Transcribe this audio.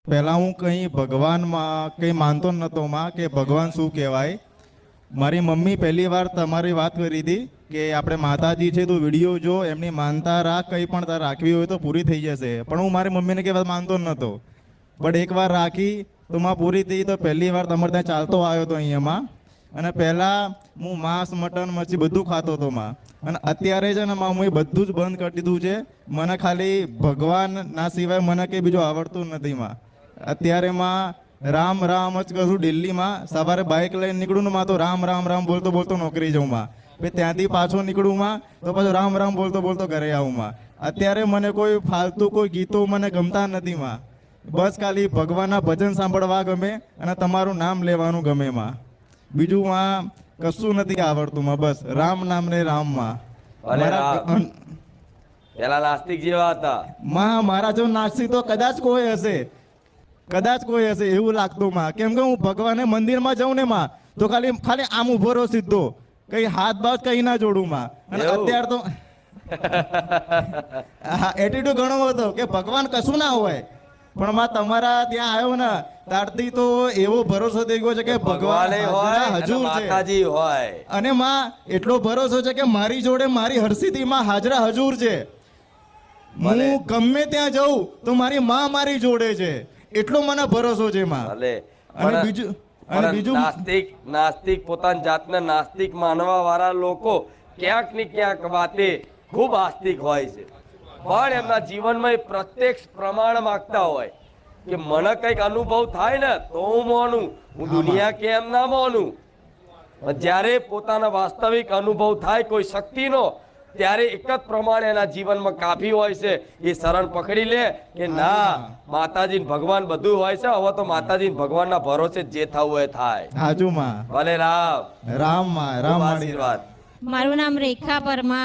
પહેલા હું કંઈ ભગવાનમાં કંઈ માનતો નહોતો માં કે ભગવાન શું કહેવાય. મારી મમ્મી પહેલી વાર તમારી વાત કરી હતી કે આપણે માતાજી છે તું વિડીયો જો એમની માનતા રાખ, કંઈ પણ તારે રાખવી હોય તો પૂરી થઈ જશે. પણ હું મારી મમ્મીને કે વાત માનતો નહોતો, બટ એકવાર રાખી તો માં પૂરી થઈ. તો પહેલી વાર તમારે ત્યાં ચાલતો આવ્યો હતો અહીંયામાં. અને પહેલાં હું માંસ મટન મચ્છી બધું ખાતો હતો માં. અને અત્યારે છે ને માં હું એ બધું જ બંધ કરી દીધું છે. મને ખાલી ભગવાન ના સિવાય મને કંઈ બીજું આવડતું નથી માં. અત્યારે માં રામ રામ જ કરું દિલ્હીમાં. સવારે બાઇક લઈને નીકળું ને માં તો રામ રામ રામ બોલતો બોલતો નોકરી જાઉં માં. પછી ત્યાંથી પાછો નીકળું માં તો પાછો રામ રામ બોલતો બોલતો ઘરે આવું માં. અત્યારે મને કોઈ ફાલતુ કોઈ ગીતો મને ગમતા નથી માં. બસ ખાલી ભગવાનના ભજન સાંભળવા ગમે અને તમારું નામ લેવાનું ગમે માં. બીજું માં કશું નથી આવડતું માં. બસ રામ નામ ને રામ માં. પેલા નાસ્તિક જેવા હતા માં મારા જો નાસ્તિક તો કદાચ કોઈ હશે, કદાચ કોઈ હશે એવું લાગતું માં. કેમ કે હું ભગવાને મંદિરમાં જાઉં ને માં તો ખાલી ખાલી આમ ઉભો રહો સીધો, કઈ હાથ બાથ કઈ ના જોડું માં. અને અત્યારે તો એટીટ્યુડ ઘણો હતો કે ભગવાન કશું ના હોય. પણ માં તમારા ત્યાં આવ્યો ને ત્યારથી તો એવો ભરોસો થઈ ગયો છે કે ભગવાન હજુર છે, માતાજી હોય. અને માં એટલો ભરોસો છે કે મારી જોડે મારી હરસિદ્ધિમાં હાજરા હજુર છે. હું ગમે ત્યાં જાઉં તો મારી માં મારી જોડે છે, એટલો મને ભરોસો છે માં. અને બીજું નાસ્તિક પોતાની જાતને નાસ્તિક માનવા વાળા લોકો ક્યાંક ને ક્યાંક વાતે ખૂબ આસ્તિક હોય છે, પણ એમના જીવનમાં એ પ્રત્યક્ષ પ્રમાણ માંગતા હોય કે મને કંઈક અનુભવ થાય ને તો હું માનું, હું દુનિયા કેમ ના માનું. જ્યારે પોતાના વાસ્તવિક અનુભવ થાય કોઈ શક્તિનો, ત્યારે એક જ પ્રમાણે એના જીવનમાં કાફી હોય છે. એ શરણ પકડી લે કે ના માતાજી ભગવાન બધું હોય છે, હવે તો માતાજી ભગવાનના ભરોસે જે થવું એ થાય. હાજુ માં. ભલે રામ રામ માં રામ. આશીર્વાદ. મારું નામ રેખા પરમાર.